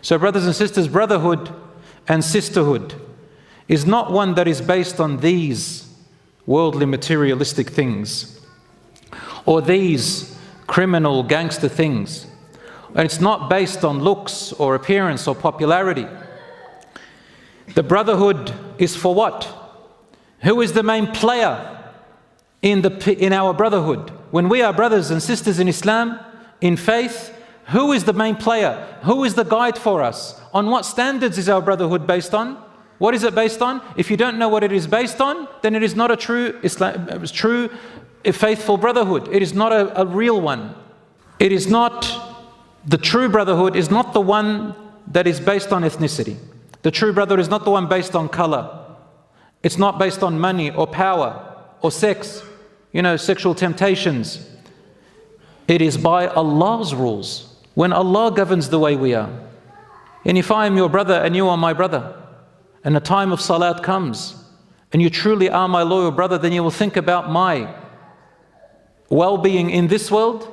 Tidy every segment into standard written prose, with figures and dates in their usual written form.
So brothers and sisters, brotherhood and sisterhood is not one that is based on these worldly materialistic things or these criminal gangster things. And it's not based on looks or appearance or popularity. The brotherhood is for what? Who is the main player in our brotherhood? When we are brothers and sisters in Islam, in faith, who is the main player? Who is the guide for us? On what standards is our brotherhood based on? What is it based on? If you don't know what it is based on, then it is not a true faithful brotherhood. It is not a real one. It is not, the true brotherhood is not the one that is based on ethnicity. The true brotherhood is not the one based on color. It's not based on money or power or sex, sexual temptations. It is by Allah's rules. When Allah governs the way we are. And if I am your brother and you are my brother, and the time of salat comes, and you truly are my loyal brother, then you will think about my well-being in this world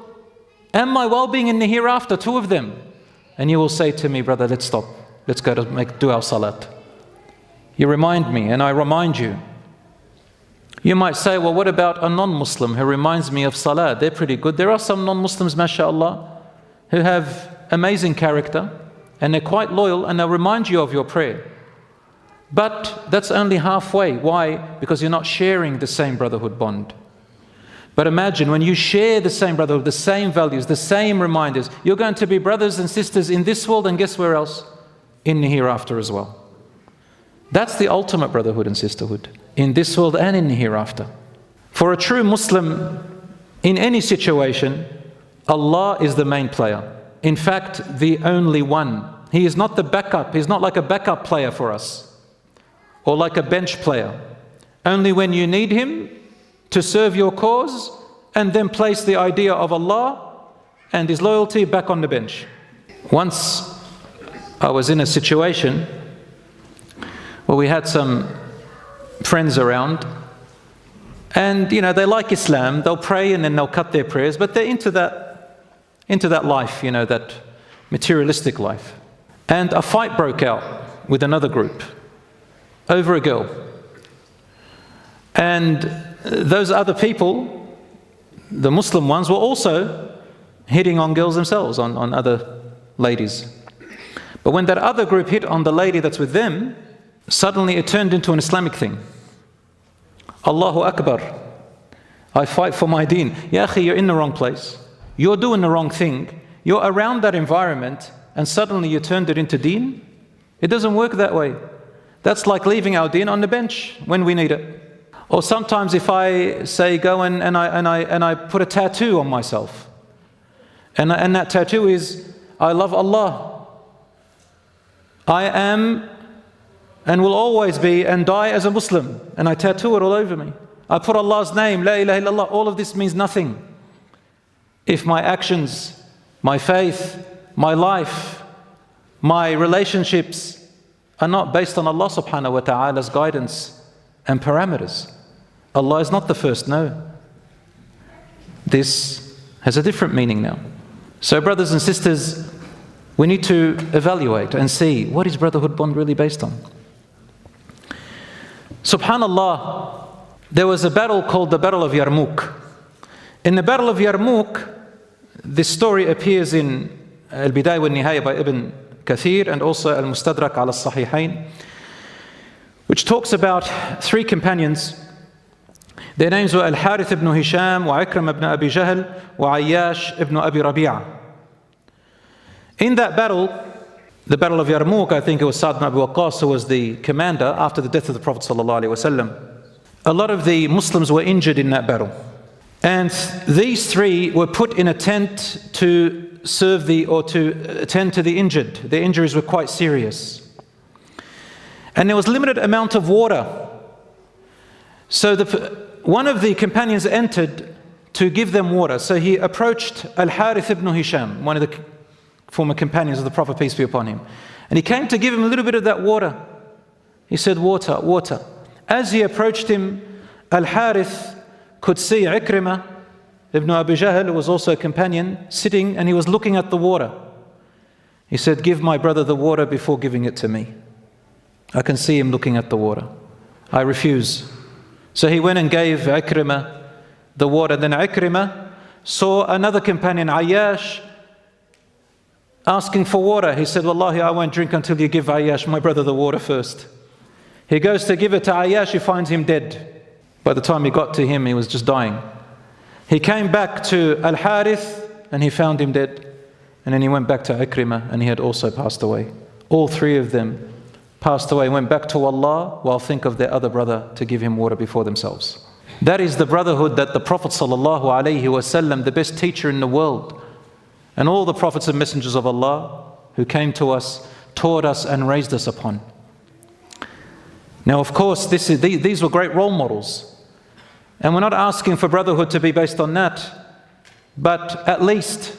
and my well-being in the hereafter, two of them. And you will say to me, brother, let's stop. Let's go to do our salat. You remind me and I remind you. You might say, well, what about a non-Muslim who reminds me of salat? They're pretty good. There are some non-Muslims, mashallah, who have amazing character and they're quite loyal and they'll remind you of your prayer. But that's only halfway. Why? Because you're not sharing the same brotherhood bond. But imagine when you share the same brotherhood, the same values, the same reminders, you're going to be brothers and sisters in this world and guess where else? In the hereafter as well. That's the ultimate brotherhood and sisterhood, in this world and in the hereafter. For a true Muslim, in any situation, Allah is the main player. In fact, the only one. He is not the backup. He's not like a backup player for us or like a bench player. Only when you need him to serve your cause and then place the idea of Allah and His loyalty back on the bench. Once I was in a situation where we had some friends around and they like Islam, they'll pray and then they'll cut their prayers, but they're into that life, that materialistic life. And a fight broke out with another group over a girl. And those other people, the Muslim ones, were also hitting on girls themselves, on other ladies. But when that other group hit on the lady that's with them, suddenly it turned into an Islamic thing. Allahu Akbar. I fight for my deen. Ya akhi, you're in the wrong place. You're doing the wrong thing. You're around that environment and suddenly you turned it into deen. It doesn't work that way. That's like leaving our deen on the bench when we need it. Or sometimes if I say go and I put a tattoo on myself. And that tattoo is, I love Allah. I am and will always be and die as a Muslim. And I tattoo it all over me. I put Allah's name, La ilaha illallah. All of this means nothing if my actions, my faith, my life, my relationships are not based on Allah subhanahu wa ta'ala's guidance and parameters. Allah is not the first, no. This has a different meaning now. So brothers and sisters, we need to evaluate and see, what is brotherhood bond really based on? Subhanallah, there was a battle called the Battle of Yarmouk. In the Battle of Yarmouk, this story appears in Al-Bidayah wa Nihaya by Ibn Kathir and also Al-Mustadrak ala Sahihain, which talks about three companions. Their names were Al-Harith ibn Hisham, wa Ikram ibn Abi Jahl, wa Ayyash ibn Abi Rabi'a. In that battle, the Battle of Yarmouk, I think it was Sa'd ibn Abi Waqqas who was the commander after the death of the Prophet ﷺ. A lot of the Muslims were injured in that battle. And these three were put in a tent to serve to attend to the injured. Their injuries were quite serious. And there was limited amount of water. So one of the companions entered to give them water. So he approached Al-Harith ibn Hisham, one of the former companions of the Prophet, peace be upon him. And he came to give him a little bit of that water. He said, water, water. As he approached him, Al-Harith could see Ikrimah ibn Abi Jahl, who was also a companion, sitting and he was looking at the water. He said, give my brother the water before giving it to me. I can see him looking at the water. I refuse. So he went and gave Ikrimah the water. Then Ikrimah saw another companion, Ayyash, asking for water. He said, Wallahi, I won't drink until you give Ayyash, my brother, the water first. He goes to give it to Ayyash, he finds him dead. By the time he got to him, he was just dying. He came back to Al-Harith and he found him dead. And then he went back to Ikrimah and he had also passed away. All three of them passed away, went back to Allah while think of their other brother to give him water before themselves. That is the brotherhood that the Prophet ﷺ, the best teacher in the world, and all the prophets and messengers of Allah who came to us, taught us and raised us upon. Now, of course, these were great role models. And we're not asking for brotherhood to be based on that, but at least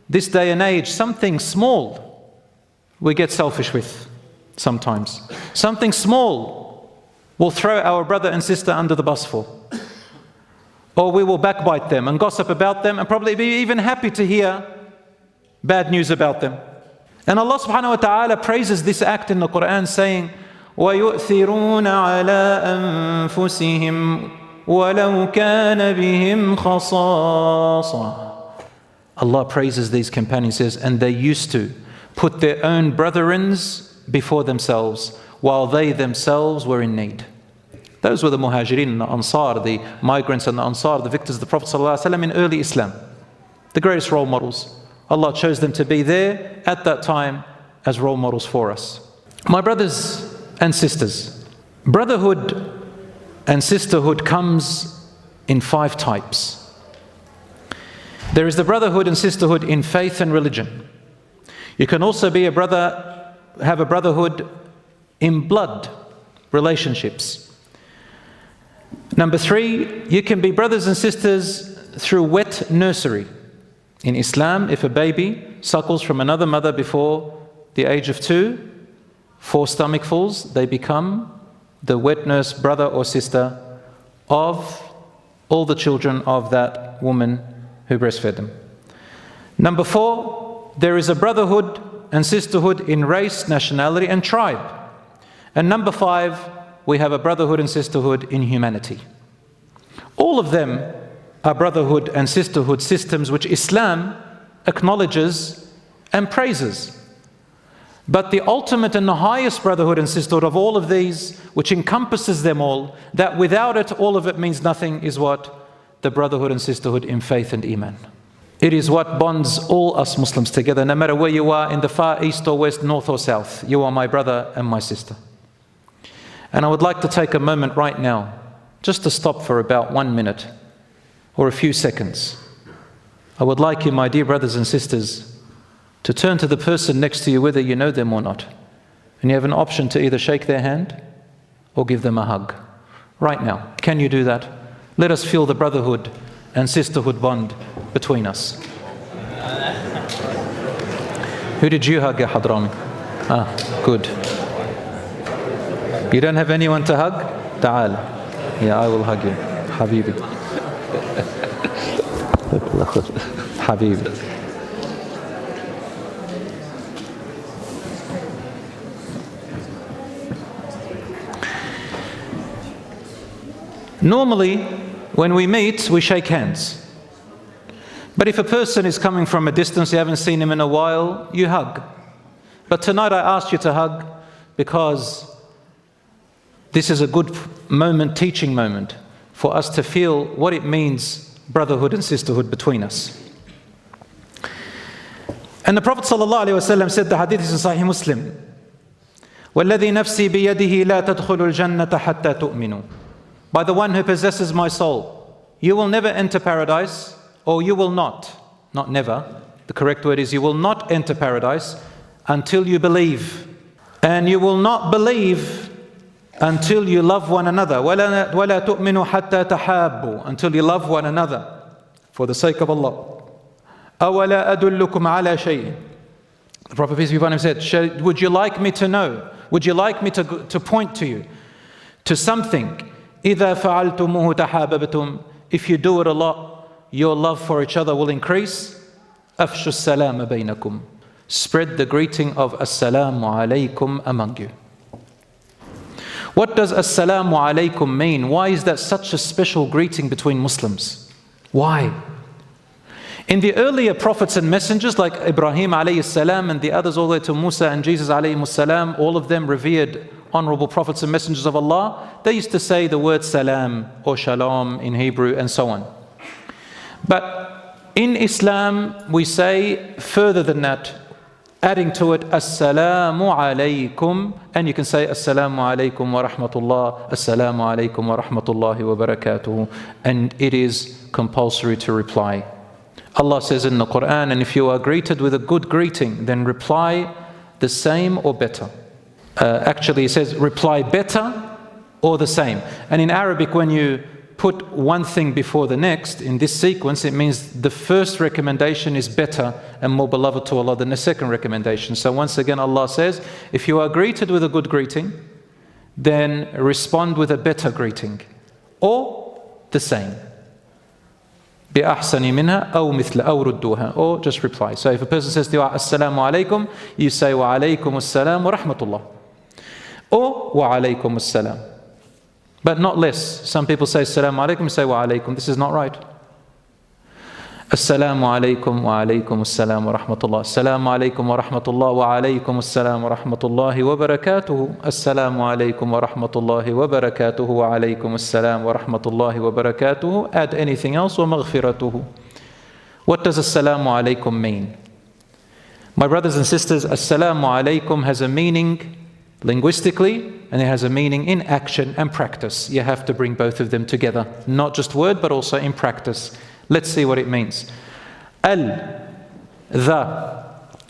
this day and age, something small we get selfish with sometimes. Something small we'll throw our brother and sister under the bus for. Or we will backbite them and gossip about them and probably be even happy to hear bad news about them. And Allah subhanahu wa ta'ala praises this act in the Quran, saying, وَيُؤْثِرُونَ عَلَىٰ أَنفُسِهِمْ وَلَوْ كَانَ بِهِمْ خَصَاصَةٌ. Allah praises these companions, says, and they used to put their own brethrens before themselves while they themselves were in need. Those were the Muhajirin and the Ansar, the migrants and the Ansar, the victors of the Prophet ﷺ in early Islam. The greatest role models. Allah chose them to be there at that time as role models for us. My brothers and sisters, brotherhood and sisterhood comes in 5 types. There is the brotherhood and sisterhood in faith and religion. You can also be a brother, have a brotherhood in blood relationships. Number 3, you can be brothers and sisters through wet nursery. In Islam, if a baby suckles from another mother before the age of 2, 4 stomachfuls, they become the wet nurse brother or sister of all the children of that woman who breastfed them. Number 4, there is a brotherhood and sisterhood in race, nationality and tribe. And number 5, we have a brotherhood and sisterhood in humanity. All of them are brotherhood and sisterhood systems which Islam acknowledges and praises. But the ultimate and the highest brotherhood and sisterhood of all of these, which encompasses them all, that without it, all of it means nothing, is what? The brotherhood and sisterhood in faith and Iman. It is what bonds all us Muslims together, no matter where you are, in the far east or west, north or south. You are my brother and my sister. And I would like to take a moment right now, just to stop for about 1 minute or a few seconds. I would like you, my dear brothers and sisters, to turn to the person next to you, whether you know them or not. And you have an option to either shake their hand or give them a hug. Right now, can you do that? Let us feel the brotherhood and sisterhood bond between us. Who did you hug, Ya Hadrami? Good. You don't have anyone to hug? Ta'al. Yeah, I will hug you. Habibi. Habibi. Normally, when we meet, we shake hands. But if a person is coming from a distance, you haven't seen him in a while, you hug. But tonight I asked you to hug because this is a good moment, teaching moment, for us to feel what it means, brotherhood and sisterhood between us. And the Prophet ﷺ said, the hadith is in Sahih Muslim, وَالَّذِي نَفْسِي بِيَدِهِ لَا تَدْخُلُوا الْجَنَّةَ حَتَّى تُؤْمِنُوا. By the one who possesses my soul, you will never enter paradise, or you will not never, the correct word is you will not enter paradise until you believe. And you will not believe until you love one another. وَلَا تُؤْمِنُوا حَتَّى تَحَابُّوا. Until you love one another for the sake of Allah. أَوَلَا أَدُلُّكُمْ عَلَى شَيْءٍ. The Prophet peace be upon him said, would you like me to know? Would you like me to point to you to something? إِذَا فَعَلْتُمُوهُ تَحَابَبْتُمْ. If you do it a lot, your love for each other will increase. أَفْشُوا السَّلَامَ بَيْنَكُمْ. spread the greeting of Assalamu alaikum among you. What does Assalamu alaikum mean? Why is that such a special greeting between Muslims? Why? In the earlier prophets and messengers like Ibrahim alayhi salam and the others all the way to Musa and Jesus alayhi salam, all of them revered honorable prophets and messengers of Allah, they used to say the word salam or shalom in Hebrew and so on. But in Islam we say further than that, adding to it Assalamu alaykum, and you can say Assalamu alaykum wa rahmatullah, Assalamu alaykum wa rahmatullahi wa barakatuhu, and it is compulsory to reply. Allah says in the Quran, and if you are greeted with a good greeting, then reply the same or better. Actually it says reply better or the same. And in Arabic, when you put one thing before the next in this sequence, it means the first recommendation is better and more beloved to Allah than the second recommendation. So once again Allah says, if you are greeted with a good greeting, then respond with a better greeting or the same. بِأَحْسَنِ مِنْهَا أَوْ مِثْلَ أَوْ رُدُّوهَا, or just reply. So if a person says to you Assalamu alaikum, you say wa alaykum assalam wa rahmatullah, or wa alaykum assalam, but not less. Some people say Assalamu alaikum, you say wa alaykum. This is not right. Assalamu alaikum wa alaykum assalam wa rahmatullah. Assalamu alaikum wa rahmatullah wa alaykum assalam wa rahmatullahi wa barakatuhu. Assalamu alaikum wa rahmatullahi wa barakatuhu wa alaykum assalam wa rahmatullahi wa barakatuhu. Add anything else, wa maghfiratuhu. What does assalamu alaikum mean? My brothers and sisters, assalamu alaikum has a meaning linguistically, and it has a meaning in action and practice. You have to bring both of them together, not just word but also in practice. Let's see what it means. Al, the.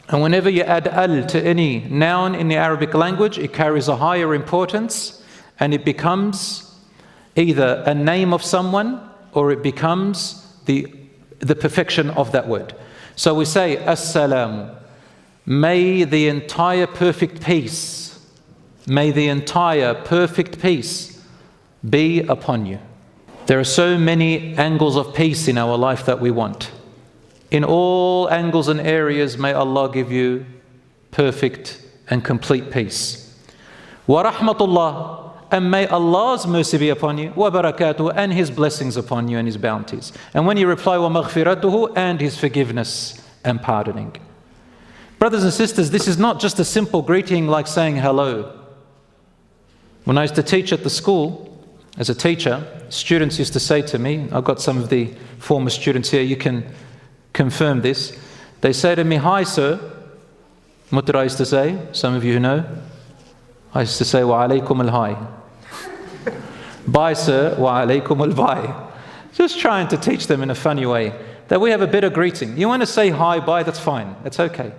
And whenever you add al to any noun in the Arabic language, it carries a higher importance and it becomes either a name of someone or it becomes the perfection of that word. So we say, Assalamu, may the entire perfect peace, may the entire perfect peace be upon you. There are so many angles of peace in our life that we want. In all angles and areas, may Allah give you perfect and complete peace. Wa rahmatullah, and may Allah's mercy be upon you. Wa barakatuhu, and His blessings upon you and His bounties. And when you reply, wa maghfiratuhu, and His forgiveness and pardoning. Brothers and sisters, this is not just a simple greeting like saying hello. When I used to teach at the school, as a teacher, students used to say to me, I've got some of the former students here, you can confirm this. They say to me, hi sir. What did I used to say? Some of you who know. I used to say, wa alaykum al-hi. Bye sir, wa alaykum al-bye. Just trying to teach them in a funny way that we have a better greeting. You want to say hi, bye, that's fine. That's okay.